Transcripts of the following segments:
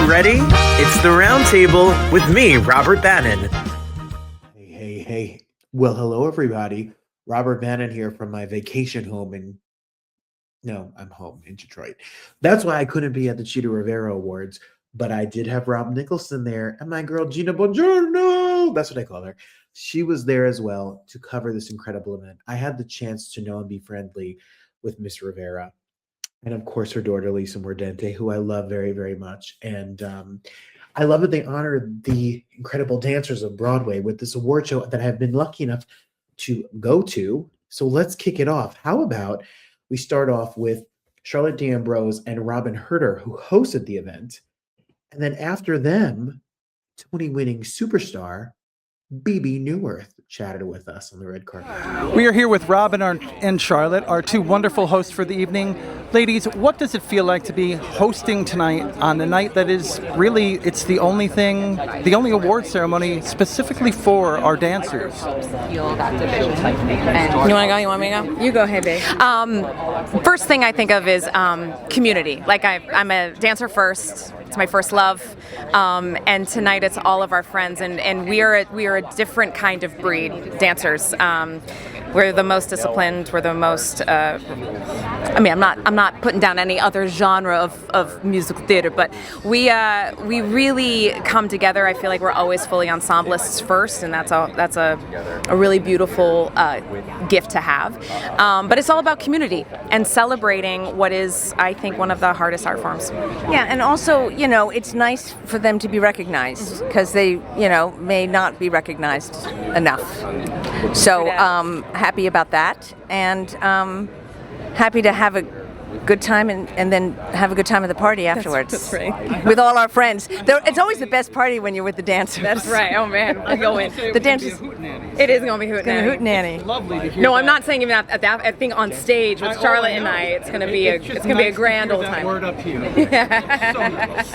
you ready? It's the Roundtable with me, Robert Bannon. Hey. Well, hello, everybody. Robert Bannon here from my vacation home I'm home in Detroit. That's why I couldn't be at the CHITA RIVERA Awards, but I did have Rob Nicholson there and my girl Gina Bongiorno. That's what I call her. She was there as well to cover this incredible event. I had the chance to know and be friendly with Miss Rivera. And of course, her daughter, Lisa Mordente, who I love very, very much. And I love that they honored the incredible dancers of Broadway with this award show that I've been lucky enough to go to. So let's kick it off. How about we start off with Charlotte D'Ambrose and Robin Herter, who hosted the event. And then after them, Tony-winning superstar Bebe Neuwirth chatted with us on the red carpet. We are here with Robin and Charlotte, our two wonderful hosts for the evening. Ladies, what does it feel like to be hosting tonight on the night that is really, it's the only award ceremony specifically for our dancers? You want to go? You want me to go? You go ahead, babe. First thing I think of is community. Like I'm a dancer first. It's my first love, and tonight it's all of our friends, and we are a different kind of breed, dancers. We're the most disciplined. We're the most. I'm not putting down any other genre of musical theater, but we really come together. I feel like we're always fully ensemblists first, and that's a really beautiful gift to have. But it's all about community and celebrating what is, I think, one of the hardest art forms. Yeah, and also, it's nice for them to be recognized because they, may not be recognized enough. So happy about that, and happy to have a good time and then have a good time at the party afterwards. That's right. With all our friends. It's always the best party when you're with the dancers. That's right. Oh man, I go in. The dancers. It is going to be hootenanny. Lovely to hear. No, I'm not saying even at that. I think on stage with Charlotte and I, it's going to be a grand old time. Word up here. So nice.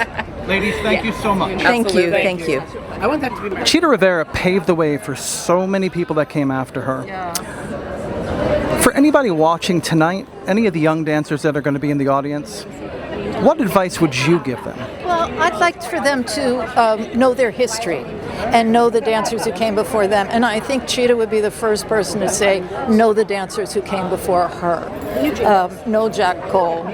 Ladies, thank you so much. Thank you. I want that to be CHITA RIVERA paved the way for so many people that came after her. Yeah. For anybody watching tonight, any of the young dancers that are going to be in the audience, what advice would you give them? Well, I'd like for them to know their history and know the dancers who came before them. And I think CHITA would be the first person to say, know the dancers who came before her. Know Jack Cole.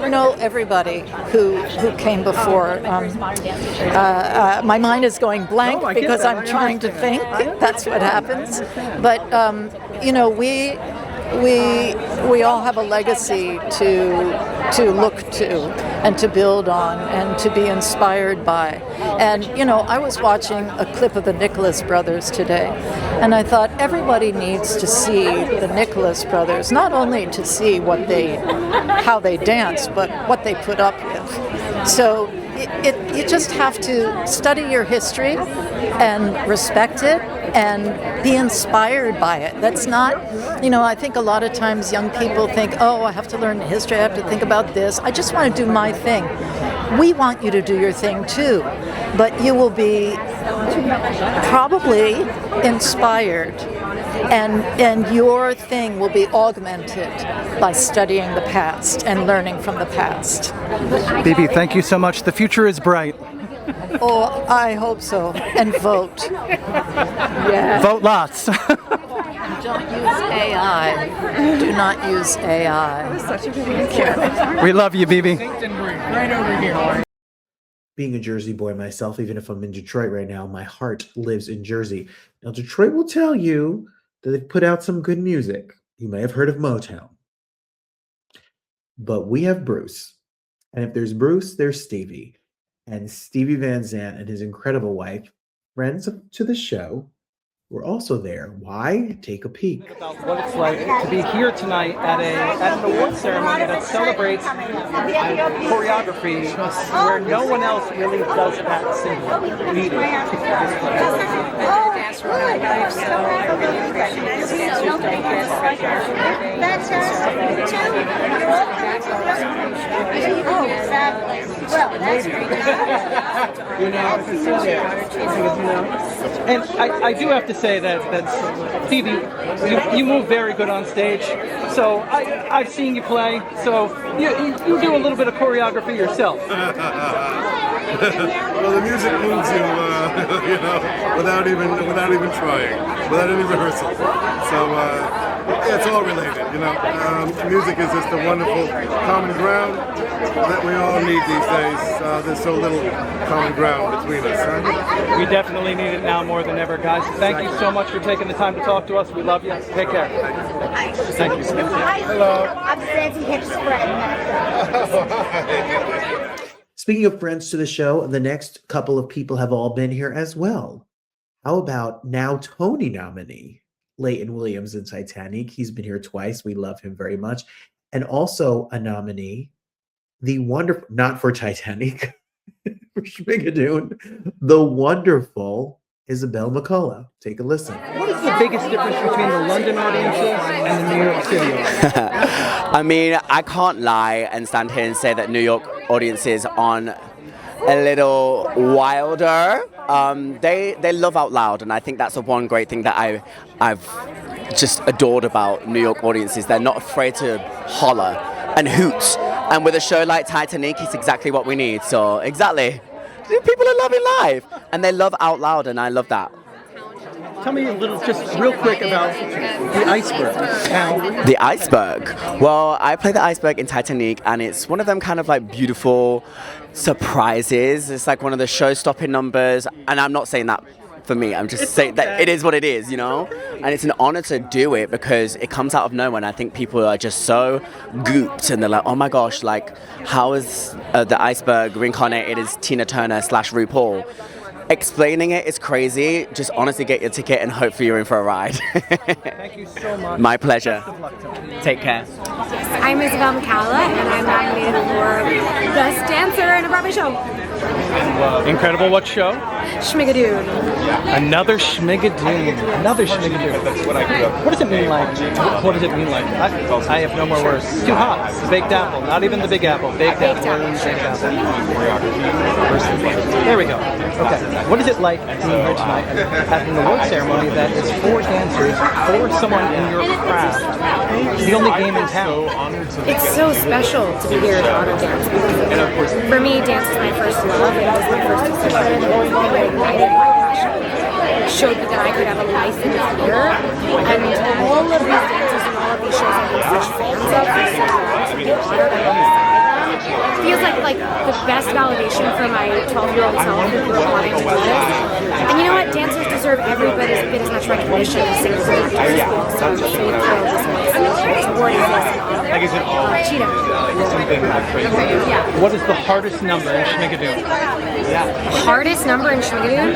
Know everybody who came before. My mind is going blank because I'm trying to think. That's what happens. But, we all have a legacy to look to and to build on and to be inspired by. And, I was watching a clip of the Nicholas brothers today, and I thought everybody needs to see the Nicholas brothers, not only to see how they dance, but what they put up with. So you just have to study your history and respect it and be inspired by it. That's not, I think a lot of times young people think, oh, I have to learn history, I have to think about this. I just want to do my thing. We want you to do your thing too, but you will be probably inspired, and your thing will be augmented by studying the past and learning from the past. Bebe, thank you so much. The future is bright. Oh, I hope so. And vote. Yeah. Vote lots. Don't use AI. Do not use AI. Such a good We love you, Bebe. Right over here. Being a Jersey boy myself, even if I'm in Detroit right now, my heart lives in Jersey. Now, Detroit will tell you that they've put out some good music. You may have heard of Motown. But we have Bruce. And if there's Bruce, there's Stevie. And Stevie Van Zandt and his incredible wife, friends to the show, were also there. Why? Take a peek. About what it's like to be here tonight at an award ceremony that celebrates choreography where no one else really does that single needed. That's really nice. So I really appreciate well, that's And I do have to say that Stevie, you move very good on stage. So I've seen you play. So you do a little bit of choreography yourself. Well, the music moves you, without even trying, without any rehearsal. So yeah, it's all related. Music is just a wonderful common ground that we all need these days. There's so little common ground between us. Huh? We definitely need it now more than ever, guys. Thank you so much for taking the time to talk to us. We love you. Take care. Thank you. Hello. I'm Fancy Hips friend. Speaking of friends to the show, the next couple of people have all been here as well. How about now Tony nominee, Layton Williams in Titanic? He's been here twice. We love him very much. And also a nominee, the wonderful, not for Titanic, for Schmigadoon, the wonderful Isabelle McCalla. Take a listen. What is the biggest difference between the London audiences and the New York City audiences? I mean, I can't lie and stand here and say that New York audiences on a little wilder. They love out loud, and I think that's the one great thing that I've just adored about New York audiences. They're not afraid to holler and hoot. And with a show like Titanic, it's exactly what we need. So exactly, people are loving live, and they love out loud, and I love that. Tell me a little, just real quick, about the iceberg. The iceberg. Well, I play the iceberg in Titanic, and it's one of them kind of like beautiful surprises. It's like one of the show-stopping numbers, and I'm not saying that for me. I'm just saying that it is what it is, And it's an honor to do it because it comes out of nowhere, and I think people are just so gooped, and they're like, oh my gosh, like, how is the iceberg reincarnated as Tina Turner / RuPaul? Explaining it is crazy. Just honestly get your ticket and hopefully you're in for a ride. Thank you so much. My pleasure. Take care. I'm Isabelle McCalla, and I'm nominated for Best Dancer in a Broadway Show. Incredible. What show? Schmigadoon. Another Schmigadoon. Another Schmigadoon. That's what I grew up. What does it mean like? What does it mean like? I have no more words. Too hot. Baked apple. Not even the big apple. Baked apple. Baked apple. There we go. Okay. What is it like being here tonight and having the award ceremony that is for dancers, for someone in your craft? The only game in town. It's so special to be here to honor dance. For me, dance is my first love. It was my first expression. It was the way that ignited my passion. It showed me that I could have a life in this here. And all of these dances and all of these shows I've been such fans of for so long, to be honored on the side. It feels like the best validation for my 12-year-old self who wanting to do this. And you know what? Dancers deserve every bit as much recognition as singers and actors. So I'm just really thrilled this award is CHITA. Yeah. What is the hardest number in Schmigadoon? Hardest number in Schmigadoon?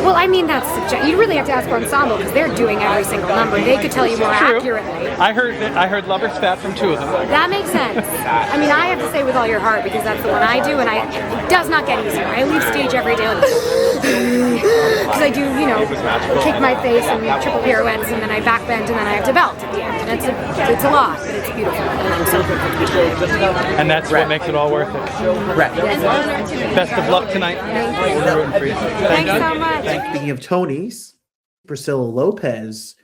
Well, I mean, that's you really have to ask Ensemble because they're doing every single number. They could tell you more accurately. I heard Lover's Fat from 2 of them. That makes sense. I mean, I have to say With All Your Heart because that's the one I do, and it does not get easier. I leave stage every day because I do, kick my face and triple pirouettes, and then I back bend, and then I have to belt at the end. And it's a lot, but it's beautiful, and I'm so grateful to be here. And that's what makes it all worth it. Best of luck tonight. Thanks so much. Speaking of Tonys, Priscilla Lopez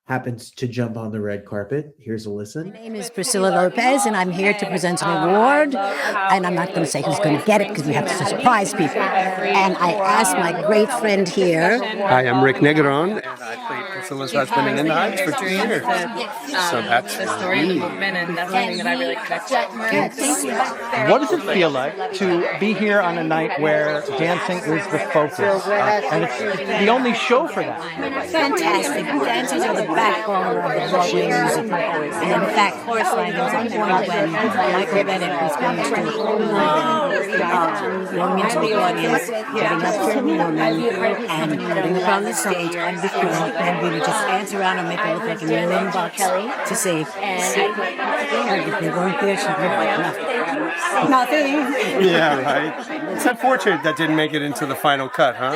happens to jump on the red carpet. Here's a listen. My name is Priscilla Lopez, and I'm here to present an award. And I'm not going to say who's going to get it because we have to surprise people. And I asked my great friend here. Hi, I'm Rick Negron, and I played Priscilla's husband in the Heights for 2 years. So that's the story of the movement, and that's something that I really connect with. What does it feel like to be here on a night where dancing is the focus, and it's the only show for that? Fantastic. Dancers are the backbone of the Broadway music. And in fact, chorus line, there was a point when Michael Bennett was going to going into the audience, getting up to a woman, and putting her on the stage, and we would just dance around and make her look like $1 million to say, if they weren't there, she'd look like nothing. Yeah, right. It's unfortunate that didn't make it into the final cut, huh?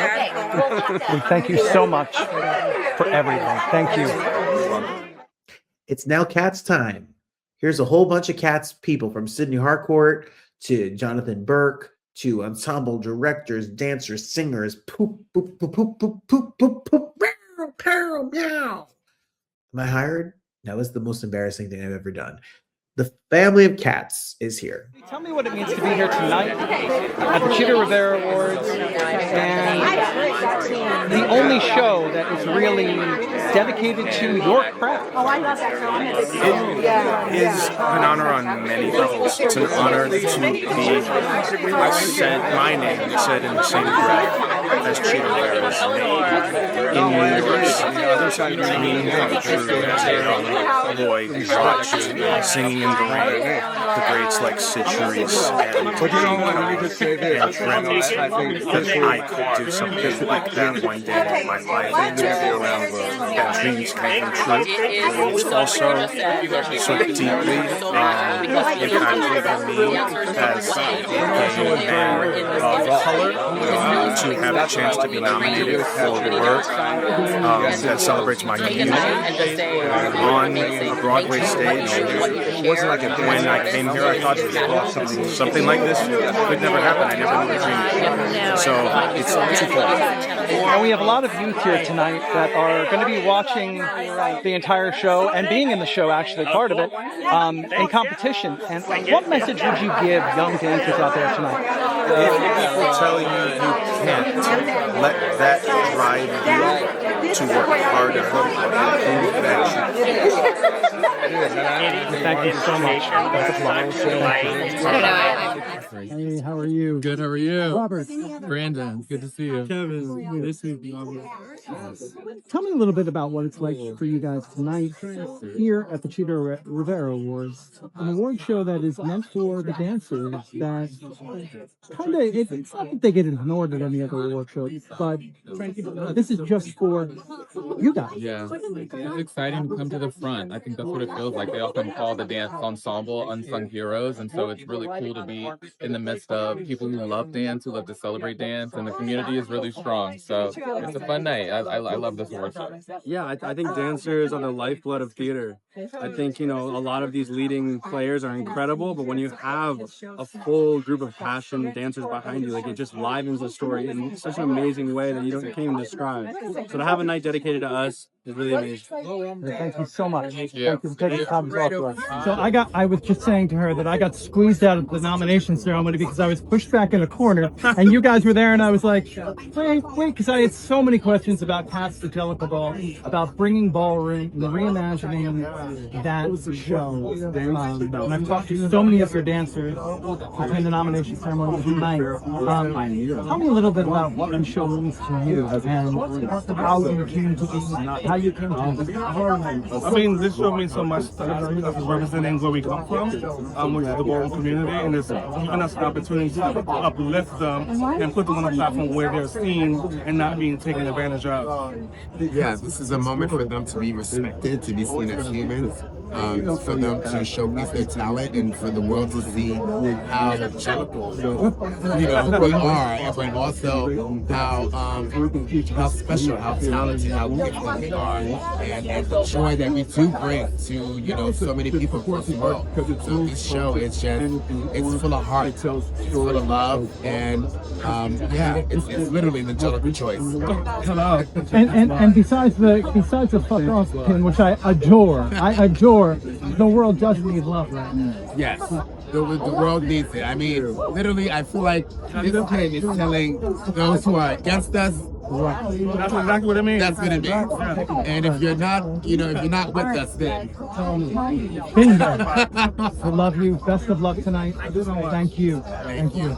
Well, thank you so much for everything. Thank you. It's now Cats time. Here's a whole bunch of Cats people, from Sydney Harcourt to Jonathan Burke to ensemble directors, dancers, singers. Poop, poop, poop, poop, poop, poop, poop, poop, meow, meow, meow. Am I hired? That was the most embarrassing thing I've ever done. The family of cats is here. Tell me what it means to be here tonight at the CHITA RIVERA Awards, and the only show that is really dedicated to your craft. It is an honor on many levels. It's an honor to be said, my name said in the same breath as CHITA RIVERA's name in universe. Dream come true as a young boy watched singing in the rain the greats like Cicheries and Tremors. That I could do something like that one day in my life. That dreams can come true. It's also so deeply impacted me as a man of color to have a chance to be nominated for work that celebrates my community on a Broadway stage. It wasn't like when I came here, I thought something like this could never happen. I never would have dreamed. So it's twofold. And we have a lot of youth here tonight that are going to be watching the entire show and being in the show, actually part of it, in competition. And what message would you give young dancers out there tonight? If people tell you can't, let that drive you to work harder and prove that you Thank you so much. Hey, how are you? Good, how are you? Robert. Brandon, good to see you. Kevin, this is Tell me a little bit about what it's like for you guys tonight here at the CHITA RIVERA Awards, an award show that is meant for the dancers that kind of, it's not that they get ignored at any other award show, but this is just for you guys. Yeah, it's exciting to come to the front. I think that's what it feels like. They often call the dance ensemble unsung heroes, and so it's really cool to be in the midst of people who love dance, who love to celebrate dance, and the community is really strong. So it's a fun night. I love this award show. Yeah, I think dancers are the lifeblood of theater. I think, a lot of these leading players are incredible, but when you have a full group of passionate dancers behind you, it just livens the story in such an amazing way that you can't even describe. So to have a night dedicated to us is really amazing. Thank you so much. Thank you for taking the time to talk to us. So I was just saying to her that I got squeezed out of the nomination ceremony because I was pushed back in a corner, and you guys were there, and I was like, wait, because I had so many questions about Cats the Jellicle Ball, about bringing ballroom, reimagining that show. And I've talked to so many of your dancers between the nomination ceremony tonight. Tell me a little bit about what the show means to you and how you came to this. I mean, this show means so much to us because it's representing where we come from, which is the ballroom community, and it's giving us an opportunity to uplift them and put them on a platform where they're seen and not being taken advantage of. Yeah, this is a moment for them to be respected, to be seen as humans, for them to showcase their talent, and for the world to see how Jellicle, who we are, but also how special, how talented, how gifted we are, and the joy that we do bring to so many people across the world. So this show is it's full of heart, it's full of love, and it's literally the Jellicle choice. Hello. And besides the fuck off pin, which I adore, the world does need love right now. Yes. The world needs it. I mean, literally, I feel like this pin is telling those who are against us. Right. That's exactly what it means. That's what it means. And if you're not, if you're not with us, then bingo. I love you. Best of luck tonight. Thank you. Thank you.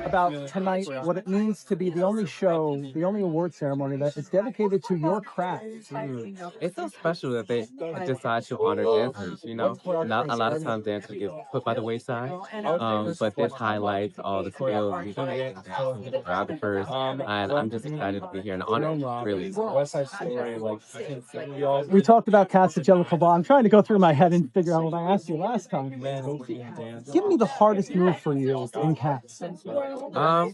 About tonight, what it means to be the only show, the only award ceremony that is dedicated to your craft. It's so special that they decide to honor dancers. Not a lot of times dancers get put by the wayside, but this highlights all the skills, choreographers, and I'm just excited to be here and honored, really. We talked about Cats the Jellicle Ball. I'm trying to go through my head and figure out what I asked you last time. Give me the hardest move for you in Cats.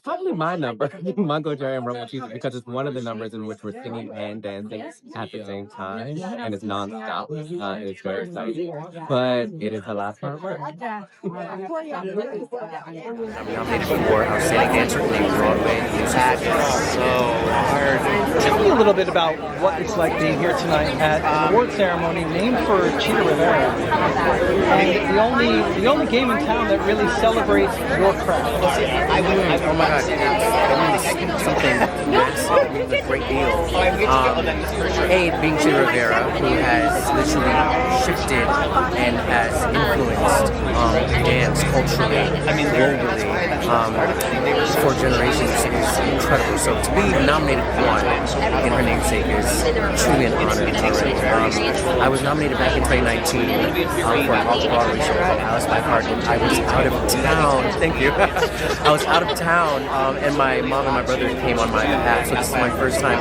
Probably my number, Mungo Jerry and Rumble Cheese, because it's one of the numbers in which we're singing and dancing at the same time, and it's non-stop. It's very exciting, but it is a lot of hard work. I'm nominated for Outstanding Dancer in Broadway Music. So Tell me a little bit about what it's like being here tonight at an award ceremony named for CHITA RIVERA, and the only game in town that really celebrates your craft. Oh my God, it means something massive, it means a great deal. Being CHITA RIVERA, who has literally shifted and has influenced dance culturally, globally, for generations is incredible. So to be nominated one in her namesake is truly an honor. I was nominated back in 2019 for an off-Broadway show called Alice by Heart, and I was out of town. Thank you. I was out of town, and my mom and my brother came on my behalf. So this is my first time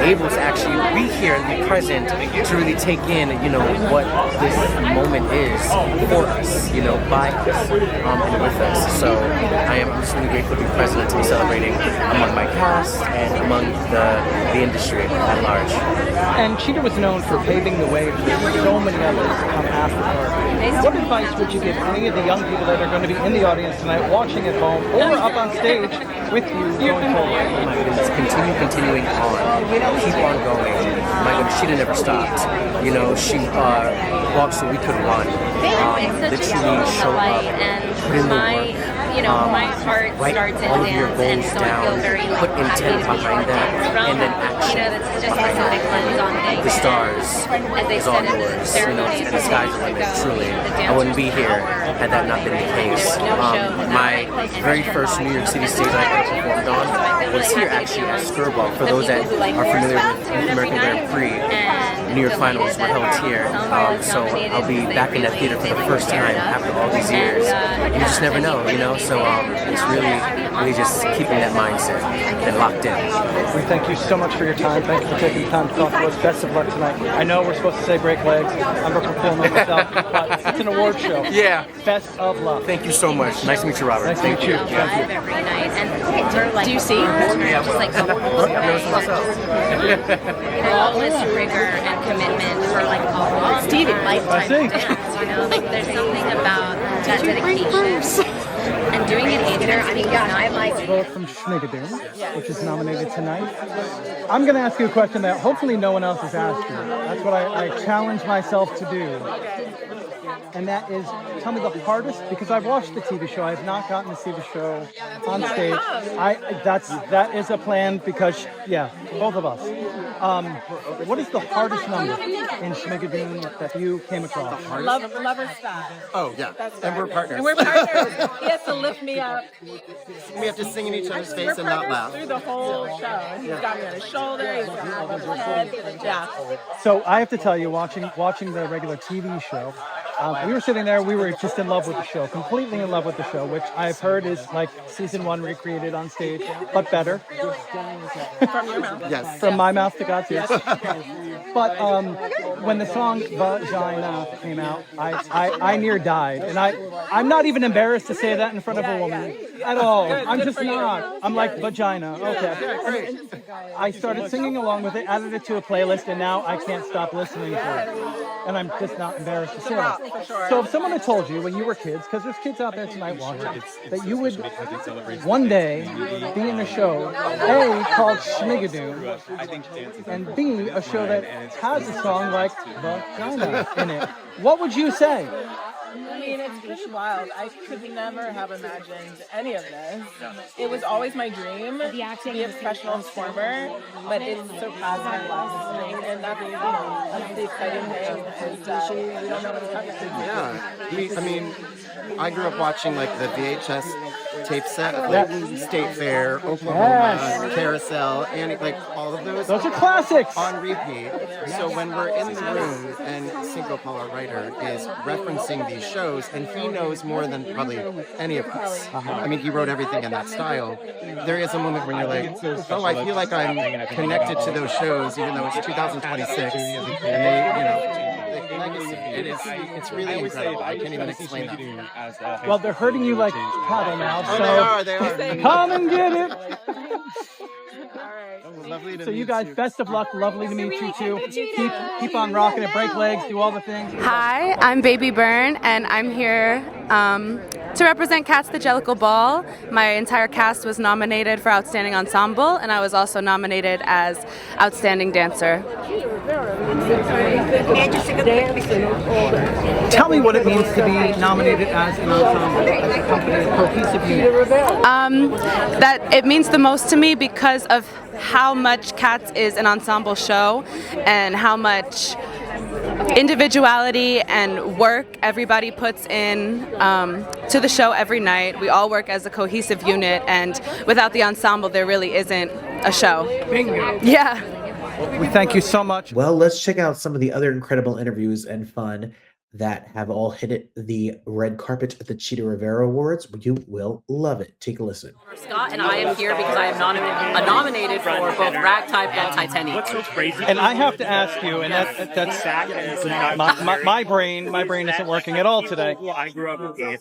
able to actually be here and be present to really take in, what this moment is for us, by us, and with us. So I am just really grateful to be present, to be celebrating among my cast and among the industry at large. And CHITA was known for paving the way for so many others to come after her. What advice would you give any of the young people that are going to be in the audience tonight, watching at home, or up on stage with you going forward? Oh my goodness, continuing on. Keep on going. My goodness, CHITA never stopped. She walked so we could run. Literally show up, put in the work. My heart starts in all of your dance, goals and so I feel down, very put intent behind that, and then action that's just behind like a lens on that. things. The stars is all yours, and the sky's the limit, truly. I wouldn't be here had that not been the case. My very first New York City stage I ever performed on was here actually at Skirball. For those that are familiar with North American Grand Prix, New York finals were held here. So I'll be back in that theater for the first time after all these years. You just never know, So it's really just keeping that mindset and locked in. We thank you so much for your time. Thank you for taking the time to talk to us. Best of luck tonight. I know we're supposed to say break legs. I'm a performer myself, but it's an award show. Yeah. Best of luck. Thank you so much. Nice to meet you, Robert. Nice to meet you. Thank you. Every night, and do you see? Yeah, Just like the whole all this rigor and commitment for like a long Stevie, lifetime of dance. There's something about that dedication. And doing it either, I think, vote from Schmigadoon, which is nominated tonight. I'm going to ask you a question that hopefully no one else has asked you. That's what I challenge myself to do. And that is, tell me the hardest, because I've watched the TV show. I have not gotten to see the show on stage. That is a plan because, both of us. What is the hardest number in Schmigadoon that you came across? Lover's Style. Oh, yeah. And we're partners. And we're partners. He has to lift me up. We have to sing in each other's face and not laugh. Through the whole show. He's got me on his shoulder. He's got me on his head. Yeah. So I have to tell you, watching the regular TV show, we were sitting there, we were just in love with the show, completely in love with the show, which I've heard is like season 1 recreated on stage, but better. From your mouth. Yes. From my mouth to God's ears. But when the song Vagina came out, I near died. And I'm not even embarrassed to say that in front of a woman at all. I'm just not. I'm like, vagina. Okay. I started singing along with it, added it to a playlist, and now I can't stop listening to it. And I'm just not embarrassed to say it. So if someone had told you when you were kids, because there's kids out there tonight watching, that you would one day be in a show, A, called Schmigadoon, and B, a show that has a song like Vagina in it, what would you say? I mean, it's pretty wild. I could never have imagined any of this. It was always my dream to be a professional performer, but it surpassed my wildest dream. And that's, that's the exciting thing, is that we don't know what's coming. Yeah. I mean, I grew up watching like the VHS tape set of like State Fair, Oklahoma, Carousel, and like all of those. Those are classics. On repeat. So when we're in the room and Cinco Paul, our writer, is referencing these shows, and he knows more than probably any of us. I mean, he wrote everything in that style. There is a moment when you're like, oh, I feel like I'm connected to those shows, even though it's 2026, and they, legacy. It's really incredible. I can't even explain that. Well, they're hurting you like cattle now, so they are. Come and get it. Lovely to So meet you guys, best of luck. Lovely to meet you too. Keep on rocking it. Break legs. Do all the things. Hi, I'm Baby Byrne, and I'm here To represent Cats the Jellicle Ball, my entire cast was nominated for Outstanding Ensemble, and I was also nominated as Outstanding Dancer. Tell me what it means to be nominated as an ensemble, as a company, a cohesive unit. That it means the most to me because of how much Cats is an ensemble show and how much individuality and work everybody puts in to the show every night. We all work as a cohesive unit, and without the ensemble there really isn't a show. Bingo. Yeah. We thank you so much. Well, let's check out some of the other incredible interviews and fun that have all hit the red carpet at the CHITA RIVERA Awards. You will love it. Take a listen. Scott, and I am here because I am nominated for both Ragtime and Titanic. And I have to ask you, and that's my brain isn't working at all today.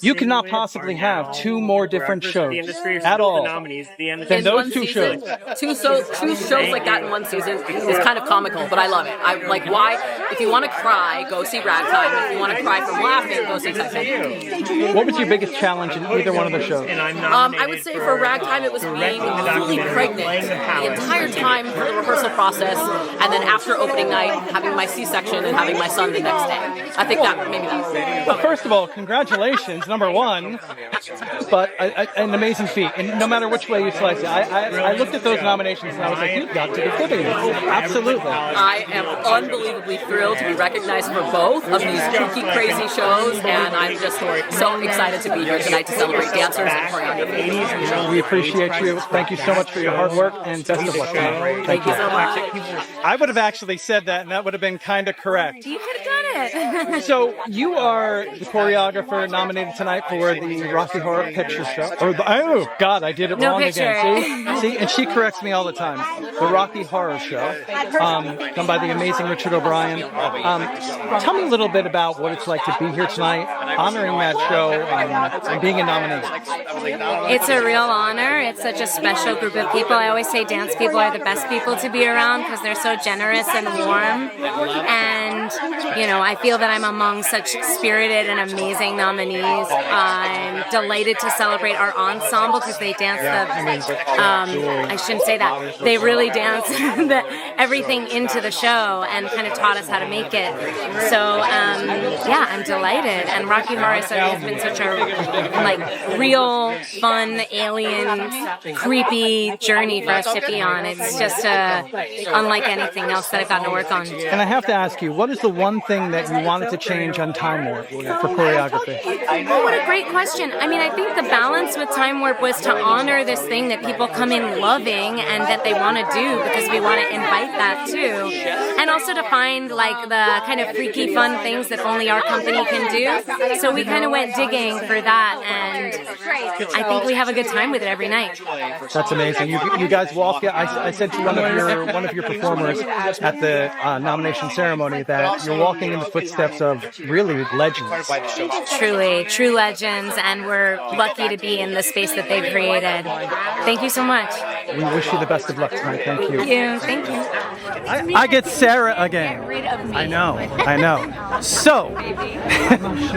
You cannot possibly have two more different shows at all than those two shows. Two shows like that in one season is kind of comical, but I love it. I like why. If you want to cry, go see Ragtime. If you want to cry from laughing, go see Titanic. What was your biggest challenge in either one of the shows? I would say for Ragtime it was being fully pregnant the entire time for the rehearsal process, and then after opening night having my C-section and having my son the next day. I think that maybe that. Well, first of all, congratulations, number one. But an amazing feat, and no matter which way you slice it, I looked at those nominations and I was like, you've got to be kidding me. Absolutely. I am unbelievably thrilled to be recognized for both of these kooky, crazy shows, and I'm just so excited to be here tonight to celebrate dancers and choreographers. We appreciate you. Thank you so much for your hard work, and best of luck. Thank you so much. I would have actually said that, and that would have been kind of correct. You could have done it. So you are the choreographer nominated tonight for the Rocky Horror Picture Show. Oh God, I did it wrong again. See, and she corrects me all the time. The Rocky Horror Show, done by the amazing Richard O'Brien. Tell me a little bit about what it's like to be here tonight, honoring that show, and being a nominee. It's a real honor. It's such a special group of people. I always say dance people are the best people to be around because they're so generous and warm. And, you know, I feel that I'm among such spirited and amazing nominees. I'm delighted to celebrate our ensemble because they dance I shouldn't say that. They really dance everything into the show and kind of taught us how to make it. So, yeah, I'm delighted. And Rocky Horror has been such a real fun, alien, creepy journey for us to be on. It's just unlike anything else that I've gotten to work on. And I have to ask you, what is the one thing that you wanted to change on Time Warp for choreography? Oh, what a great question. I mean, I think the balance with Time Warp was to honor this thing that people come in loving and that they want to do because we want to invite that too. And also to find like the kind of freaky fun things that only our company can do. So we kind of went digging for that, and I think we have a good time with it every night. That's amazing. You guys walk. I said to one of your performers at the nomination ceremony that you're walking in the footsteps of really legends. Truly, true legends, and we're lucky to be in the space that they've created. Thank you so much. We wish you the best of luck tonight. Thank you. Thank you. I get Sarah again. Get rid of me. I know. So,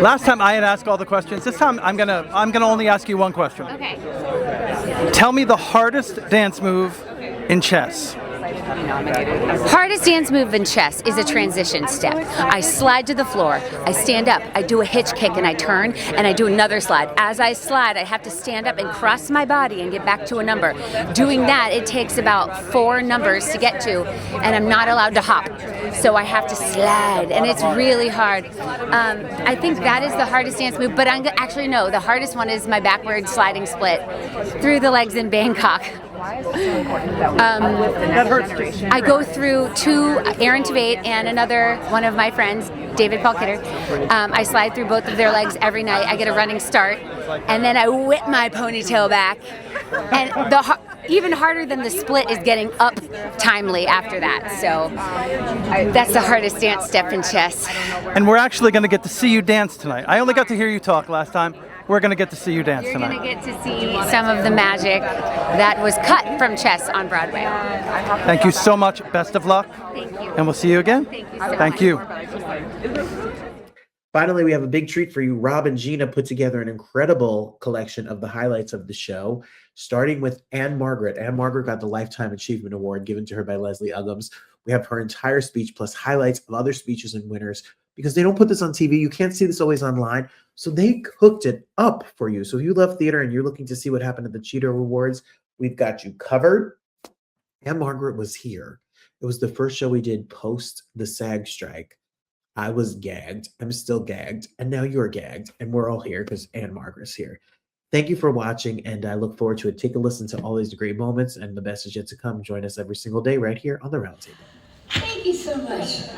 last time I had asked all the questions. This time I'm gonna only ask you one question. Okay. Tell me the hardest dance move in chess. Hardest dance move in chess is a transition step. I slide to the floor, I stand up, I do a hitch kick and I turn, and I do another slide. As I slide, I have to stand up and cross my body and get back to a number. Doing that, it takes about 4 numbers to get to, and I'm not allowed to hop. So I have to slide, and it's really hard. I think that is the hardest dance move, but actually no, the hardest one is my backward sliding split through the legs in Bangkok. I go through 2, Aaron Tveit and another one of my friends, David Paul Kidder. I slide through both of their legs every night. I get a running start, and then I whip my ponytail back. And even harder than the split is getting up timely after that. So that's the hardest dance step in chess. And we're actually going to get to see you dance tonight. I only got to hear you talk last time. We're going to get to see you dance tonight. You're going to get to see some of the magic that was cut from chess on Broadway. Thank you so much. Best of luck. Thank you. And we'll see you again. Thank you so much. Thank you. Finally, we have a big treat for you. Rob and Gina put together an incredible collection of the highlights of the show, starting with Ann-Margret. Ann-Margret got the Lifetime Achievement Award given to her by Leslie Uggams. We have her entire speech plus highlights of other speeches and winners because they don't put this on TV. You can't see this always online. So they cooked it up for you. So if you love theater and you're looking to see what happened at the CHITA Awards, we've got you covered. Ann-Margret was here. It was the first show we did post the SAG strike. I was gagged. I'm still gagged. And now you're gagged. And we're all here because Ann-Margret's here. Thank you for watching, and I look forward to it. Take a listen to all these great moments, and the best is yet to come. Join us every single day right here on the Roundtable. Thank you so much.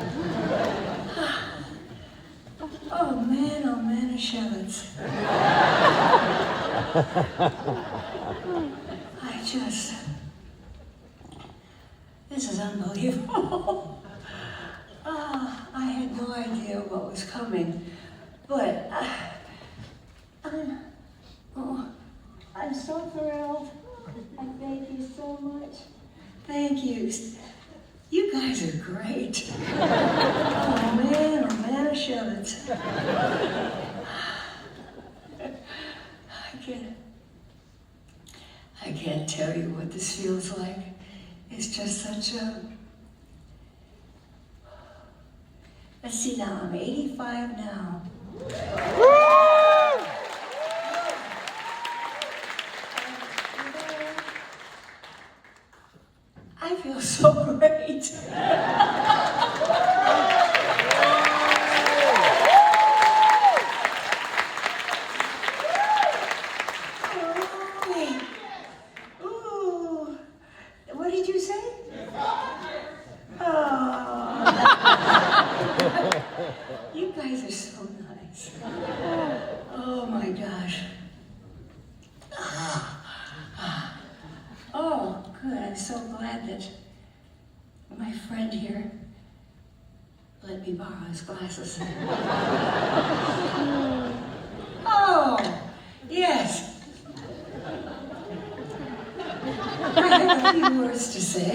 Oh man, of shallots. This is unbelievable. I had no idea what was coming, but I'm so thrilled. I thank you so much. Thank you. You guys are great. Oh man, of shallots. I can't tell you what this feels like. It's just such a... Let's see now, I'm 85 now. I feel so great. Ooh. What did you say? Oh. You guys are so nice. Oh my gosh. Oh, good. I'm so glad that my friend here let me borrow his glasses. Oh, yes. I have a few words to say.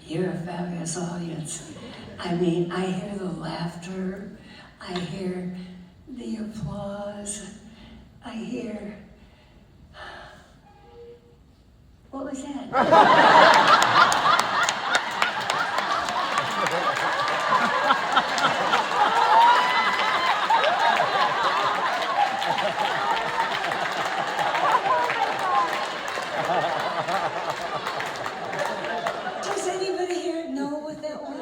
You're a fabulous audience. I mean, I hear the laughter, I hear the applause, I hear... What was that? Does anybody here know what that was?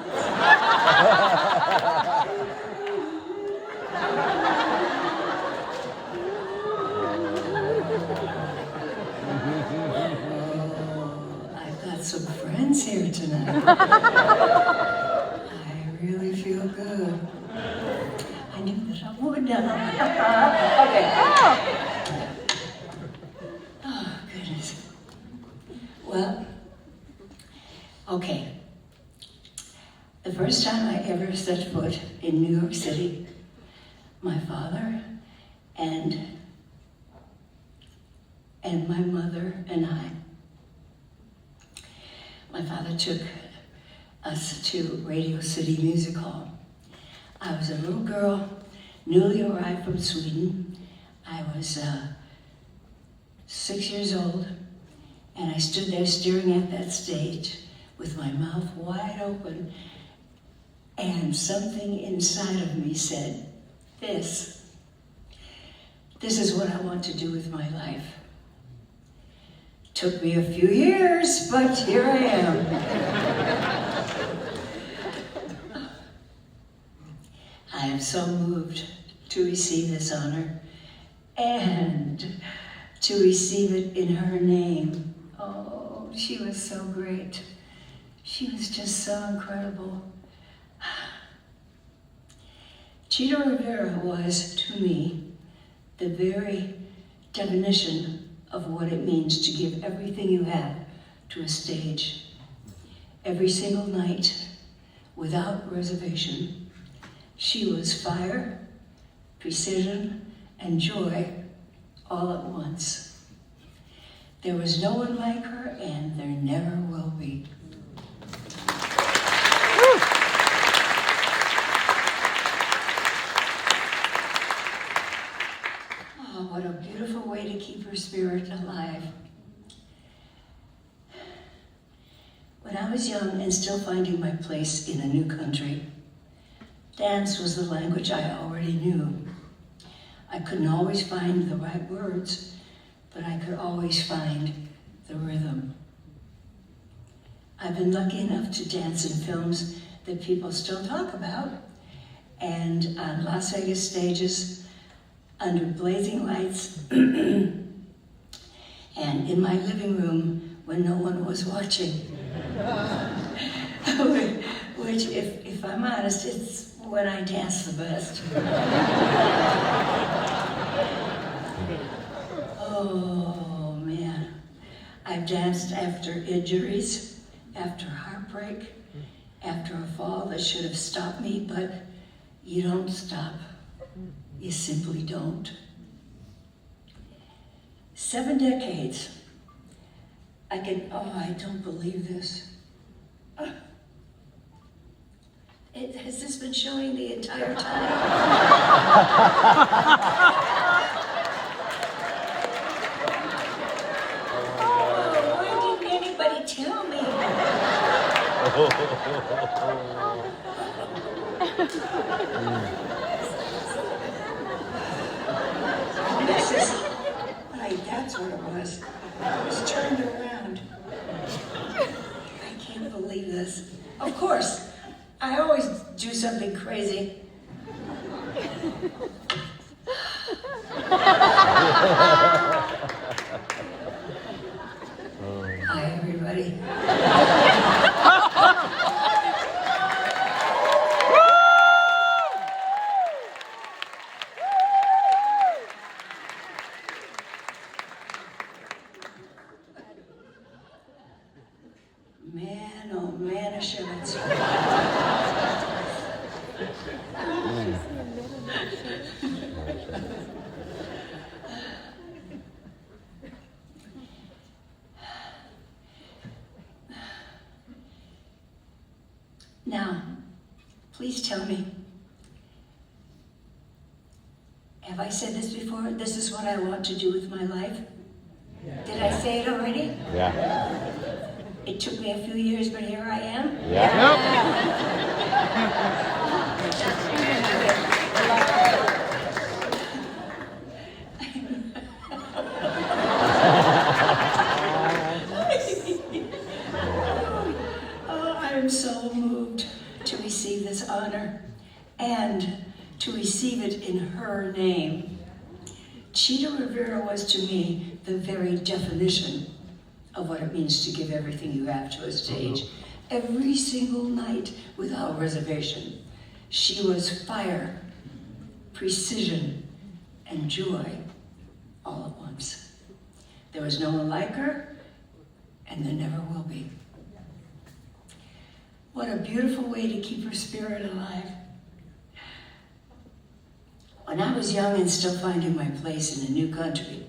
I've got some friends here tonight. I really feel good. I knew that I would. Okay. Oh, goodness. Well, okay. The first time I ever set foot in New York City, my father and my mother and I, my father took us to Radio City Music Hall. I was a little girl, newly arrived from Sweden. I was 6 years old, and I stood there staring at that stage with my mouth wide open, and something inside of me said, this is what I want to do with my life. Took me a few years, but here I am. I am so moved to receive this honor and to receive it in her name. Oh, she was so great. She was just so incredible. CHITA RIVERA was, to me, the very definition of what it means to give everything you have to a stage. Every single night, without reservation, she was fire, precision, and joy all at once. There was no one like her, and there never will be. was young and still finding my place in a new country, dance was the language I already knew. I couldn't always find the right words, but I could always find the rhythm. I've been lucky enough to dance in films that people still talk about, and on Las Vegas stages, under blazing lights, and in my living room when no one was watching. Which, if I'm honest, it's when I dance the best. Oh, man. I've danced after injuries, after heartbreak, after a fall that should have stopped me, but you don't stop. You simply don't. 7 decades. I don't believe this. Has this been showing the entire time? Oh, why didn't anybody tell me? This is, right, that's what it was. I was turned around. I can't believe this. Of course, I always do something crazy. Hi, everybody. Man, oh man, Ashevitz. Now, please tell me, have I said this before? This is what I want to do with my life? Did I say it already? Yeah. It took me a few years, but here I am? Oh, I'm so moved to receive this honor and to receive it in her name. CHITA RIVERA was to me the very definition of what it means to give everything you have to a stage. Every single night without reservation. She was fire, precision, and joy all at once. There was no one like her, and there never will be. What a beautiful way to keep her spirit alive. When I was young and still finding my place in a new country,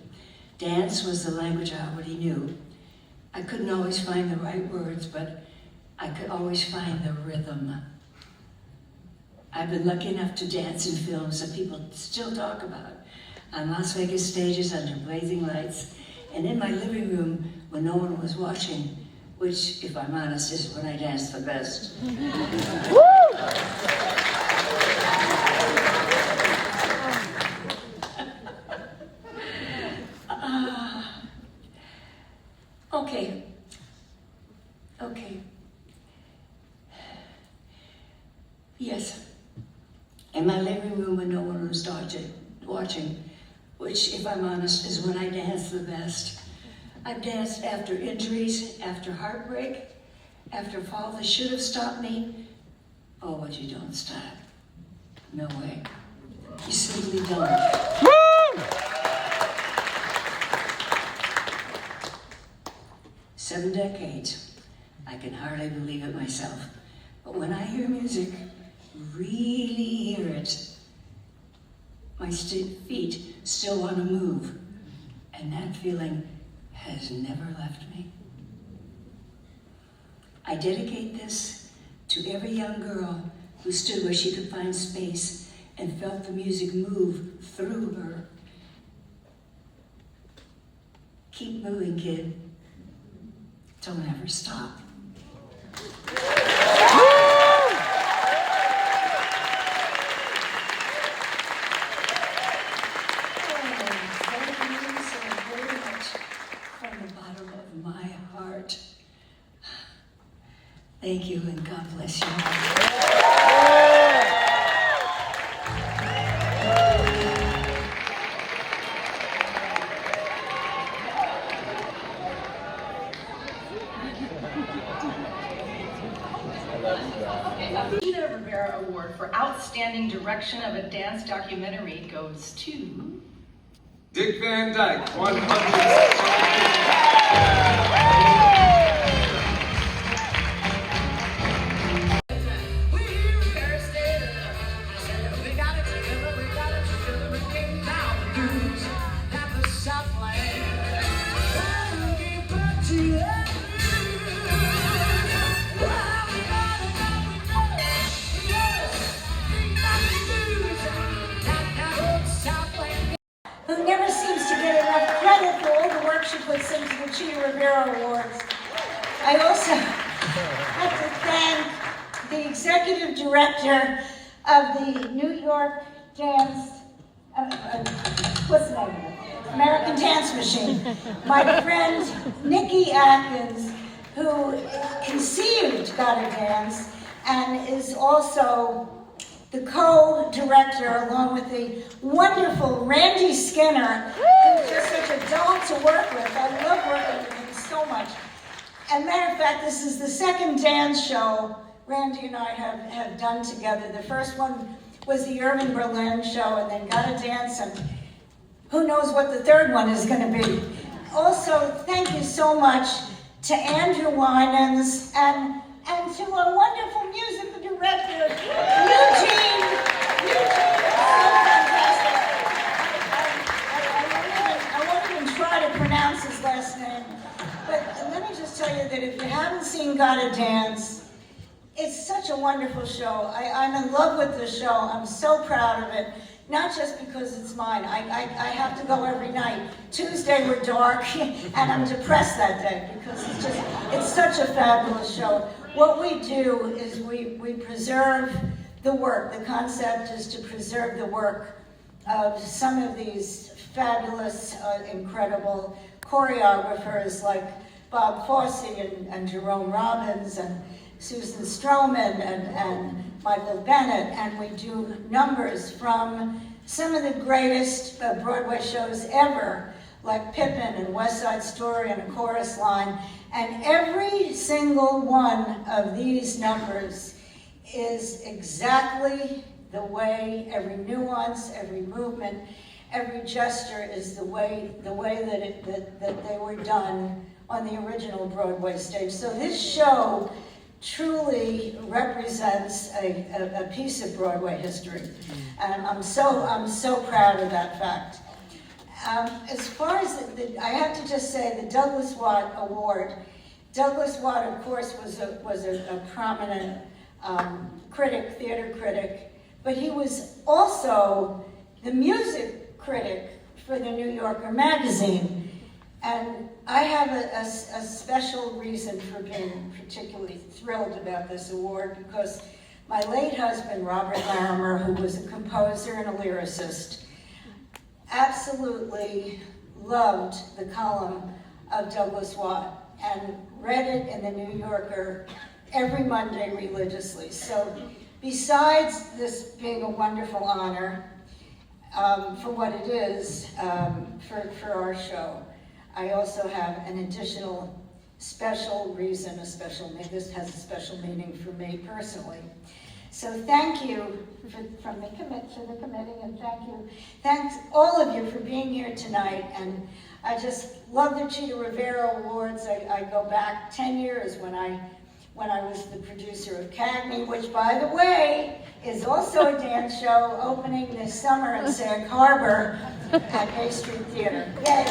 dance was the language I already knew. I couldn't always find the right words, but I could always find the rhythm. I've been lucky enough to dance in films that people still talk about, on Las Vegas stages under blazing lights, and in my living room when no one was watching, which, if I'm honest, is when I dance the best. Okay. Yes. In my living room when no one was watching, which, if I'm honest, is when I dance the best. I've danced after injuries, after heartbreak, after fall that should have stopped me. Oh, but you don't stop. No way. You simply don't. Woo! 7 decades. I can hardly believe it myself. But when I hear music, really hear it, my feet still want to move. And that feeling has never left me. I dedicate this to every young girl who stood where she could find space and felt the music move through her. Keep moving, kid. Don't ever stop. Thank you and God bless you. The CHITA RIVERA Award for Outstanding Direction of a Dance Documentary goes to Dick Van Dyke, 100. Who never seems to get enough credit for all the work she puts into the CHITA RIVERA Awards. I also have to thank the executive director of the New York Dance, what's the name of it? American Dance Machine, my friend Nikki Atkins, who conceived Gotta Dance and is also the co-director, along with the wonderful Randy Skinner, who's just such a doll to work with. I love working with him so much. And matter of fact, this is the second dance show Randy and I have done together. The first one was the Irving Berlin show, and then Gotta Dance, and who knows what the third one is going to be. Also, thank you so much to Andrew Winans and to our wonderful musical director, Eugene. I won't even try to pronounce his last name, but let me just tell you that if you haven't seen Gotta Dance, it's such a wonderful show. I'm in love with the show. I'm so proud of it. Not just because it's mine. I have to go every night. Tuesday we're dark, and I'm depressed that day because it's such a fabulous show. What we do is we preserve the work. The concept is to preserve the work of some of these fabulous, incredible choreographers like Bob Fosse and Jerome Robbins and Susan Stroman and Michael Bennett, and we do numbers from some of the greatest Broadway shows ever, like Pippin and West Side Story and A Chorus Line, and every single one of these numbers is exactly the way, every nuance, every movement, every gesture is the way that they were done on the original Broadway stage. So this show truly represents a piece of Broadway history, and I'm so proud of that fact. As far as I have to just say the Douglas Watt Award. Douglas Watt, of course, was a prominent critic, theater critic, but he was also the music critic for the New Yorker magazine. And I have a special reason for being particularly thrilled about this award, because my late husband, Robert Larimer, who was a composer and a lyricist, absolutely loved the column of Douglas Watt and read it in the New Yorker every Monday religiously. So besides this being a wonderful honor for what it is for our show, I also have an additional special reason, this has a special meaning for me personally. So thank you from the committee, and thanks all of you for being here tonight. And I just love the CHITA RIVERA Awards. I go back 10 years when I was the producer of Cagney, which, by the way, is also a dance show opening this summer in Sag Harbor at Bay Street Theater. Yay!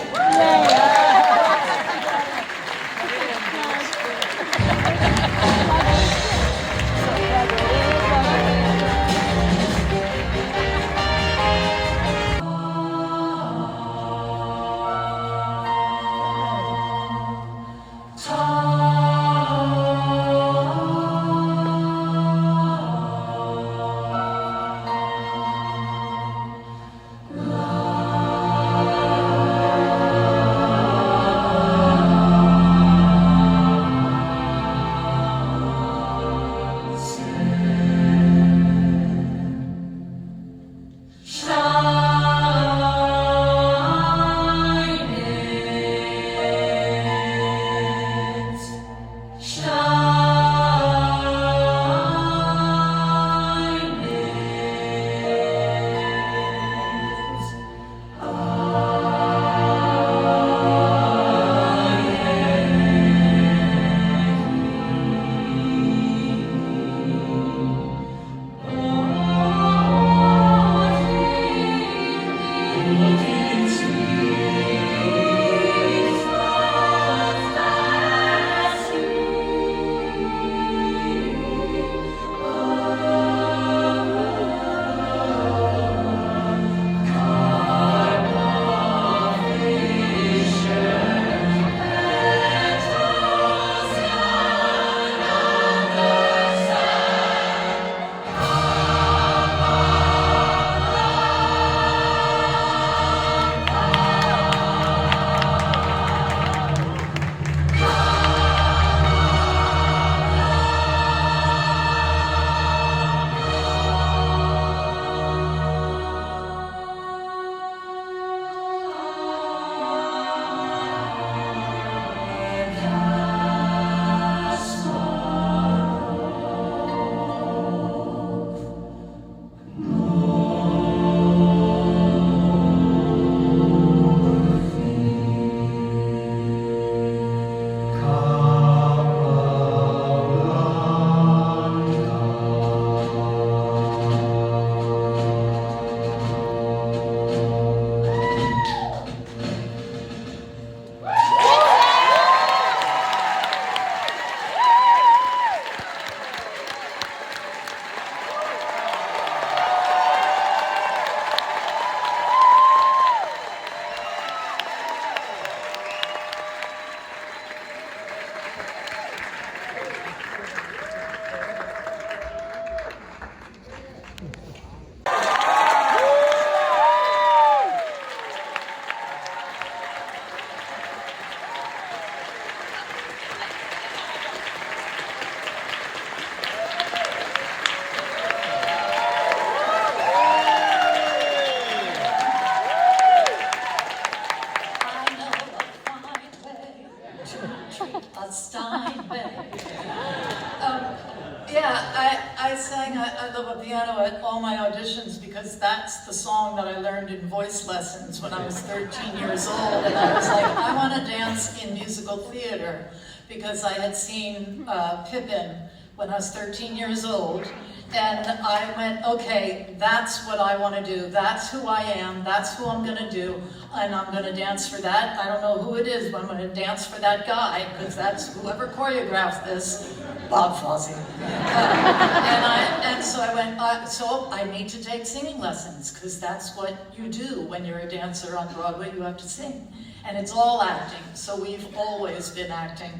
I sang I Love a Piano at all my auditions because that's the song that I learned in voice lessons when I was 13 years old. And I was like, I want to dance in musical theater because I had seen Pippin when I was 13 years old. And I went, okay, that's what I want to do. That's who I am. That's who I'm going to do. And I'm going to dance for that. I don't know who it is, but I'm going to dance for that guy, because that's whoever choreographed this, Bob Fosse. And so I went, so I need to take singing lessons, because that's what you do when you're a dancer on Broadway. You have to sing. And it's all acting. So we've always been acting.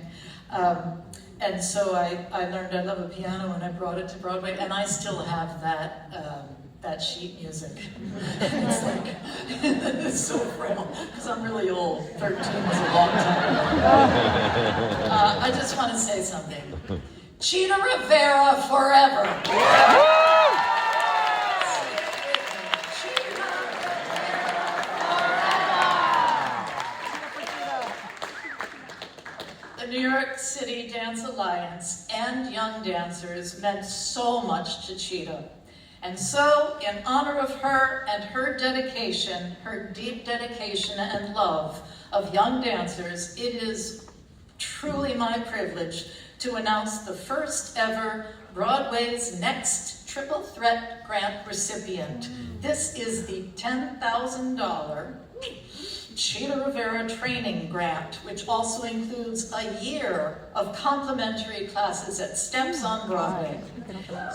And so I learned I Love a Piano and I brought it to Broadway, and I still have that sheet music. It's like, it's so frail, because I'm really old. 13 was a long time. I just want to say something. CHITA RIVERA forever. The New York City Dance Alliance and Young Dancers meant so much to CHITA. And so, in honor of her and her dedication, her deep dedication and love of young dancers, it is truly my privilege to announce the first ever Broadway's Next Triple Threat Grant recipient. This is the $10,000 CHITA RIVERA Training Grant, which also includes a year of complimentary classes at Steps on Broadway.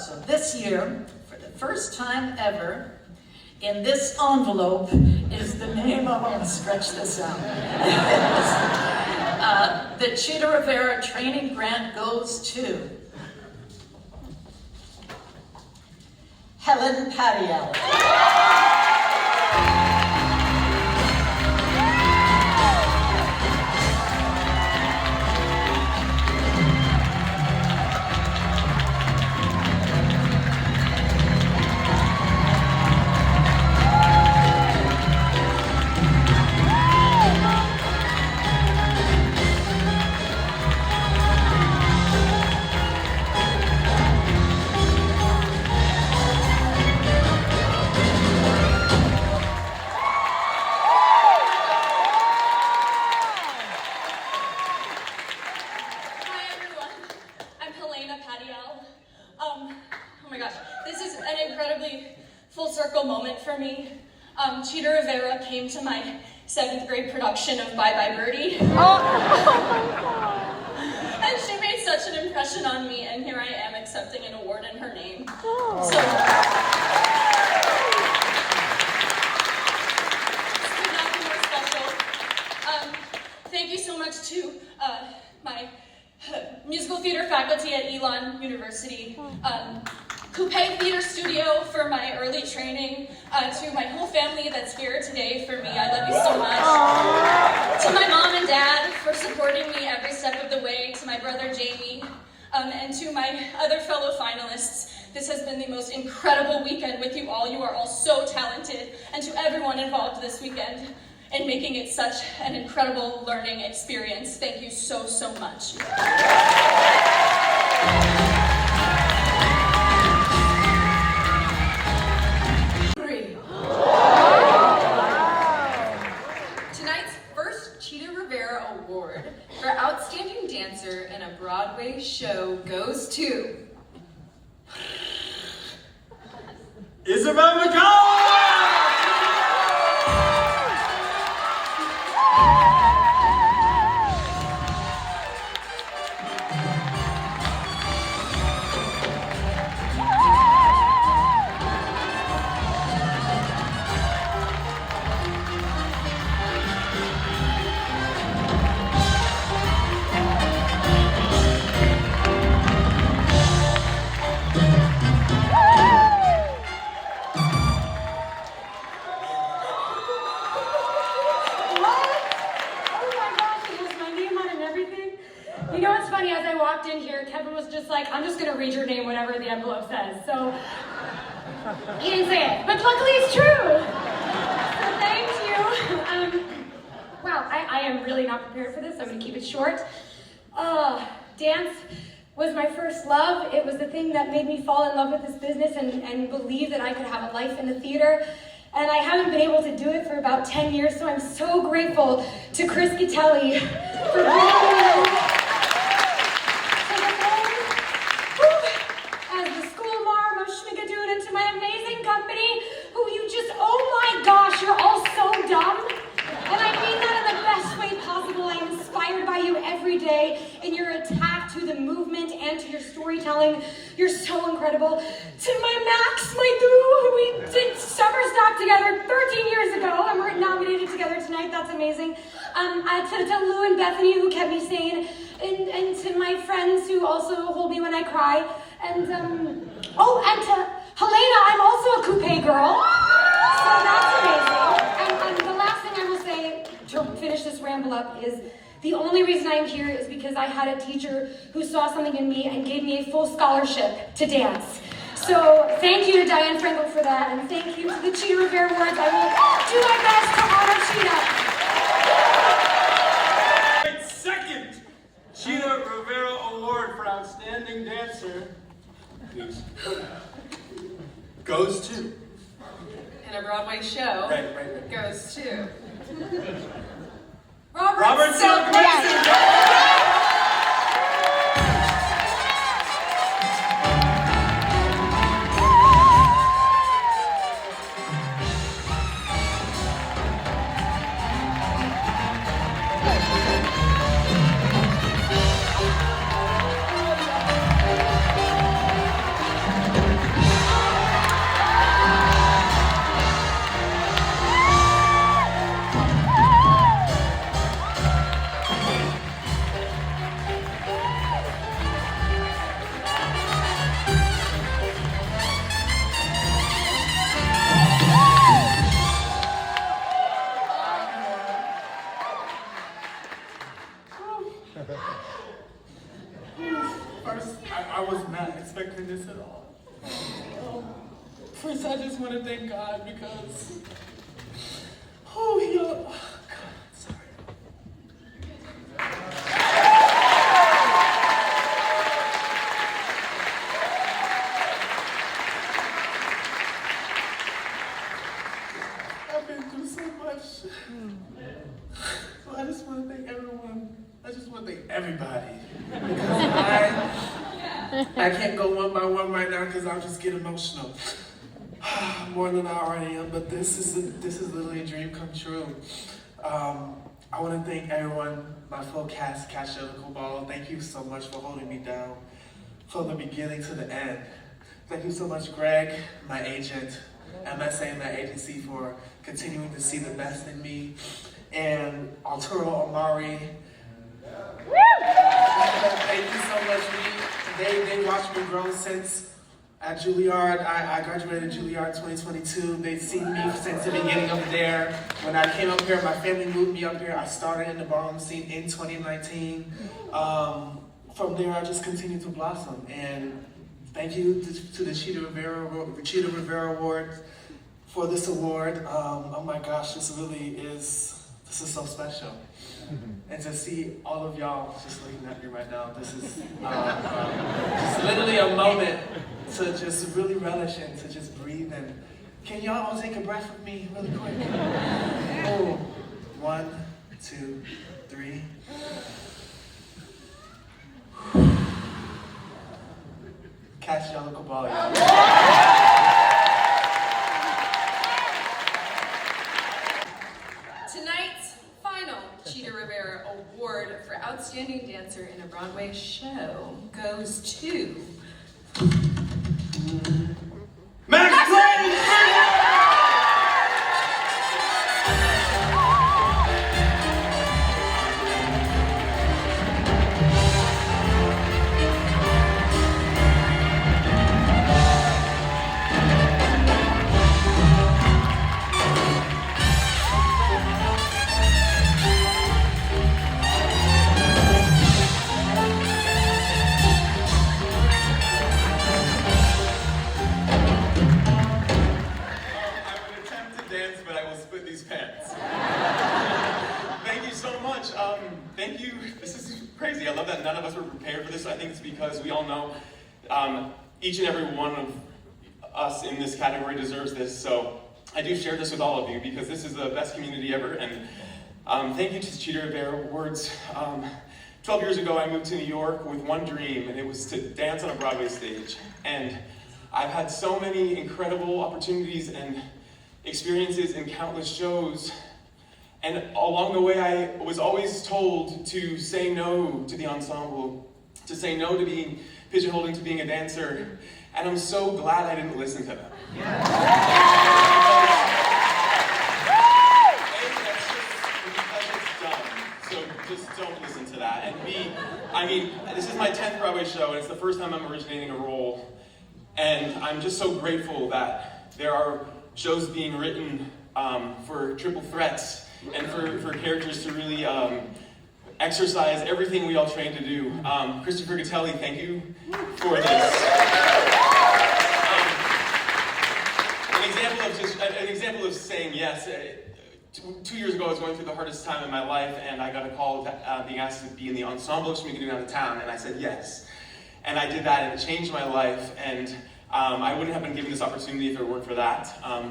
So this year, for the first time ever, in this envelope is the name, I'm going to stretch this out. The CHITA RIVERA Training Grant goes to Helen Padiel. Moment for me. CHITA RIVERA came to my 7th grade production of Bye Bye Birdie. And she made such an impression on me, and here I am accepting an award in her name. So, could not be more special. Thank you so much to my musical theater faculty at Elon University. Coupe Theater Studio for my early training, to my whole family that's here today for me. I love you so much. Aww. To my mom and dad for supporting me every step of the way, to my brother Jamie, and to my other fellow finalists. This has been the most incredible weekend with you all. You are all so talented, and to everyone involved this weekend in making it such an incredible learning experience. Thank you so, so much. For Outstanding Dancer in a Broadway Show goes to Isabelle McCalla! I'm just going to read your name, whatever the envelope says. So, he didn't say it, but luckily it's true. So thank you. Wow, I am really not prepared for this. I'm going to keep it short. Dance was my first love. It was the thing that made me fall in love with this business and believe that I could have a life in the theater. And I haven't been able to do it for about 10 years, so I'm so grateful to Chris Gattelli for bringing me to the home as the school marm of Schmigadoon into my amazing company, who you just, oh my gosh, you're all so dumb. And I mean that in the best way possible. I'm inspired by you every day in your attack to the movement and to your storytelling. You're so incredible. To my Max, my dude, who we did summer stock together 13 years ago, and we're nominated together tonight. That's amazing. To Lou and Bethany, who kept me sane, and to my friends who also hold me when I cry, and to Helena, I'm also a coupe girl. So that's amazing. And the last thing I will say to finish this ramble up is the only reason I'm here is because I had a teacher who saw something in me and gave me a full scholarship to dance. So thank you to Diane Frankel for that, and thank you to the CHITA RIVERA Awards. I will do my best to honor CHITA. Second CHITA RIVERA Award for Outstanding Dancer goes to. In a Broadway show. Right. Goes to. Robert Silk. First, I was not expecting this at all. First, I just want to thank God because, God, sorry. I've been through so much. So I just want to thank everyone. I just want to thank everybody. Because I can't go one by one right now because I'll just get emotional. More than I already am, but this is literally a dream come true. I want to thank everyone, my full cast, Jellicle Ball. Thank you so much for holding me down from the beginning to the end. Thank you so much, Greg, my agent, MSA, my agency, for continuing to see the best in me. And Arturo Amari. Thank you so much. They watched me grow since at Juilliard. I graduated Juilliard 2022. They've seen me since the beginning of there. When I came up here, my family moved me up here. I started in the ballroom scene in 2019. From there, I just continued to blossom. And thank you to the CHITA RIVERA Award for this award. Oh my gosh, this is so special. And to see all of y'all just looking at me right now, this is just literally a moment to just really relish and to just breathe. And can y'all all take a breath with me really quick? Oh, 1, 2, 3. Catch Jellicle Ball, y'all. Tonight's final CHITA RIVERA Award for Outstanding Dancer in a Broadway Show goes to Max crazy. I love that none of us were prepared for this. I think it's because we all know each and every one of us in this category deserves this. So I do share this with all of you because this is the best community ever. And thank you to the CHITA RIVERA Awards. 12 years ago, I moved to New York with one dream, and it was to dance on a Broadway stage. And I've had so many incredible opportunities and experiences in countless shows. And along the way, I was always told to say no to the ensemble, to say no to being pigeonholed into being a dancer. And I'm so glad I didn't listen to them. So just don't listen to that. And B, I mean, this is my 10th Broadway show, and it's the first time I'm originating a role. And I'm just so grateful that there are shows being written for triple threats and for characters to really exercise everything we all train to do. Christopher Gattelli, thank you for this. An example of saying yes. 2 years ago, I was going through the hardest time in my life, and I got a call being asked to be in the ensemble of Schmigadoon out of town, and I said yes. And I did that, and it changed my life, and I wouldn't have been given this opportunity if it weren't for that.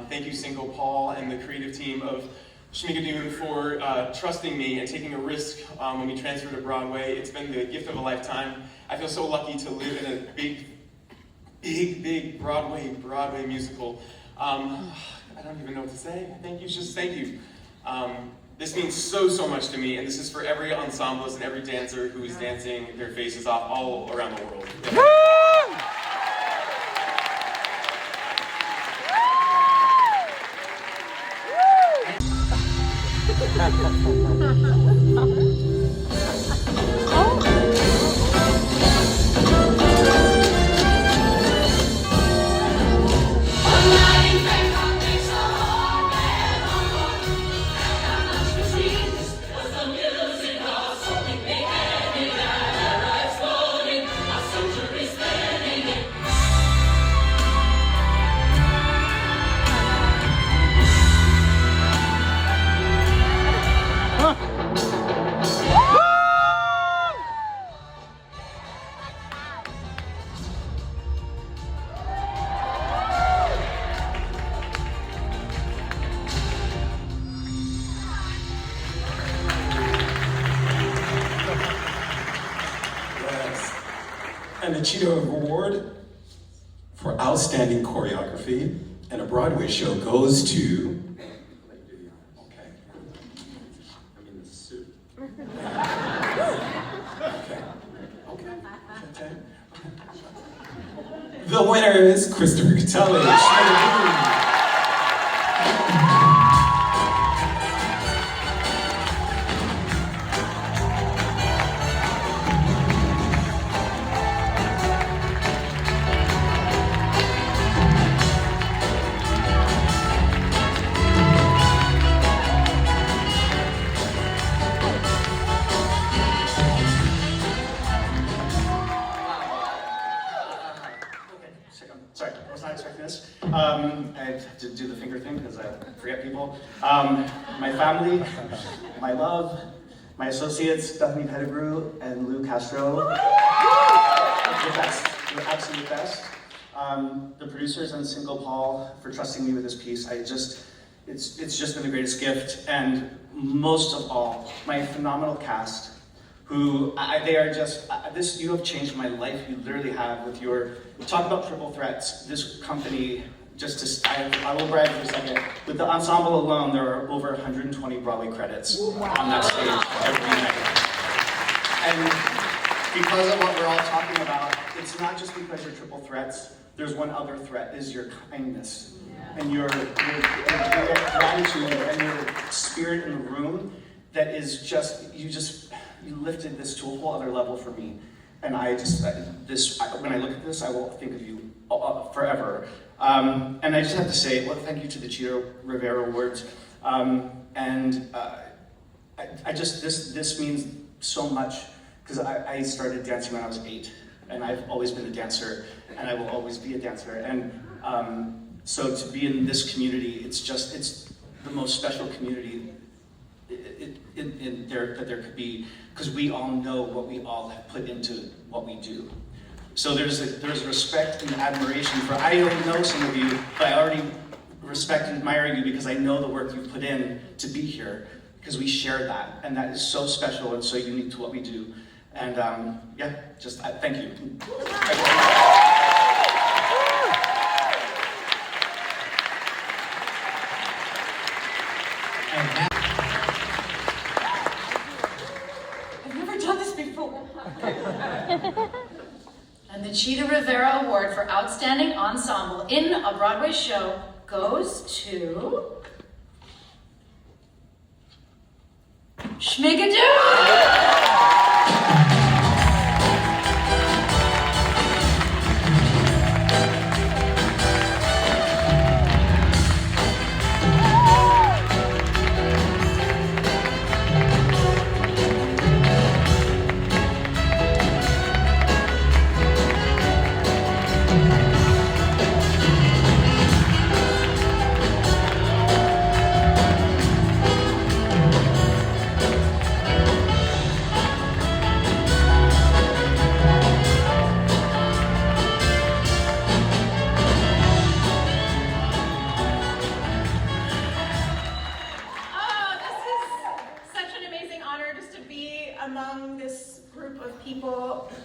Thank you, Cinco Paul, and the creative team of Schmigadoon for trusting me and taking a risk when we transferred to Broadway. It's been the gift of a lifetime. I feel so lucky to live in a big Broadway musical. I don't even know what to say. Thank you, just thank you. This means so much to me, and this is for every ensemblist and every dancer who is dancing their faces off all around the world. And the CHITA Award for Outstanding Choreography in a Broadway show goes to, okay, I'm in the suit. Okay. The winner is Christopher Gattelli. Sorry, I was not expecting this. I have to do the finger thing because I forget people. My family, my love, my associates, Bethany Pettigrew and Lou Castro. The best, the absolute best. The producers and Cinco Paul for trusting me with this piece. It's just been the greatest gift. And most of all, my phenomenal cast, who they are just, you have changed my life. You literally have with your, talk about triple threats. This company, I will brag for a second. With the ensemble alone, there are over 120 Broadway credits on that stage every night. And because of what we're all talking about, it's not just because you're triple threats. There's one other threat, is your kindness and your gratitude and your spirit in the room that is just, you lifted this to a whole other level for me. And when I look at this, I will think of you forever. And I just have to say, well, thank you to the CHITA RIVERA Awards. This means so much, because I started dancing when I was 8, and I've always been a dancer, and I will always be a dancer. And so to be in this community, it's the most special community that there could be, because we all know what we all have put into what we do. So there's respect and admiration for, I don't know some of you, but I already respect and admire you because I know the work you've put in to be here, because we share that, and that is so special and so unique to what we do. And yeah, just thank you. I've never done this before. And the CHITA RIVERA Award for Outstanding Ensemble in a Broadway Show goes to Schmigadoon!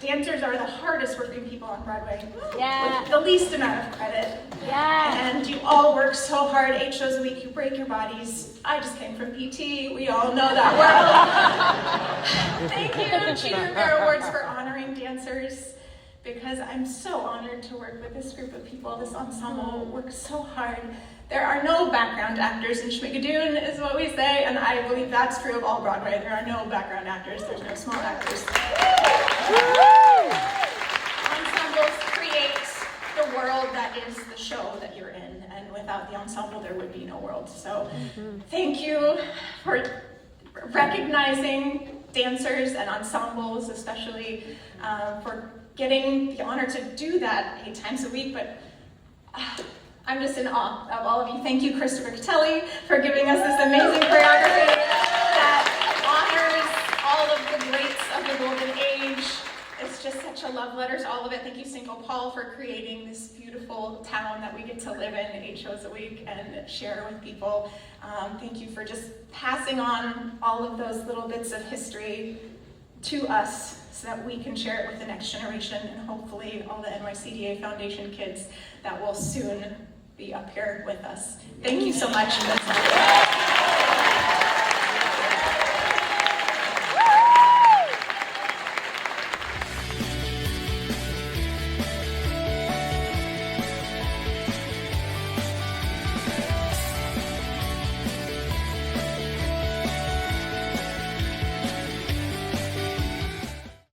Dancers are the hardest working people on Broadway. Yeah. With the least amount of credit. Yeah. And you all work so hard, 8 shows a week, you break your bodies. I just came from PT, we all know that well. Thank you to CHITA RIVERA Awards for honoring dancers, because I'm so honored to work with this group of people. This ensemble works so hard. There are no background actors in Schmigadoon, is what we say, and I believe that's true of all Broadway. There are no background actors, there's no small actors. Ensembles create the world that is the show that you're in, and without the ensemble there would be no world. So thank you for recognizing dancers and ensembles, especially for getting the honor to do that 8 times a week. But I'm just in awe of all of you. Thank you, Christopher Catelli, for giving us this amazing choreography that honors all of the greats of the Golden Age. It's just such a love letter to all of it. Thank you, St. Paul, for creating this beautiful town that we get to live in 8 shows a week and share with people. Thank you for just passing on all of those little bits of history to us so that we can share it with the next generation, and hopefully all the NYCDA Foundation kids that will soon be up here with us. Thank you so much.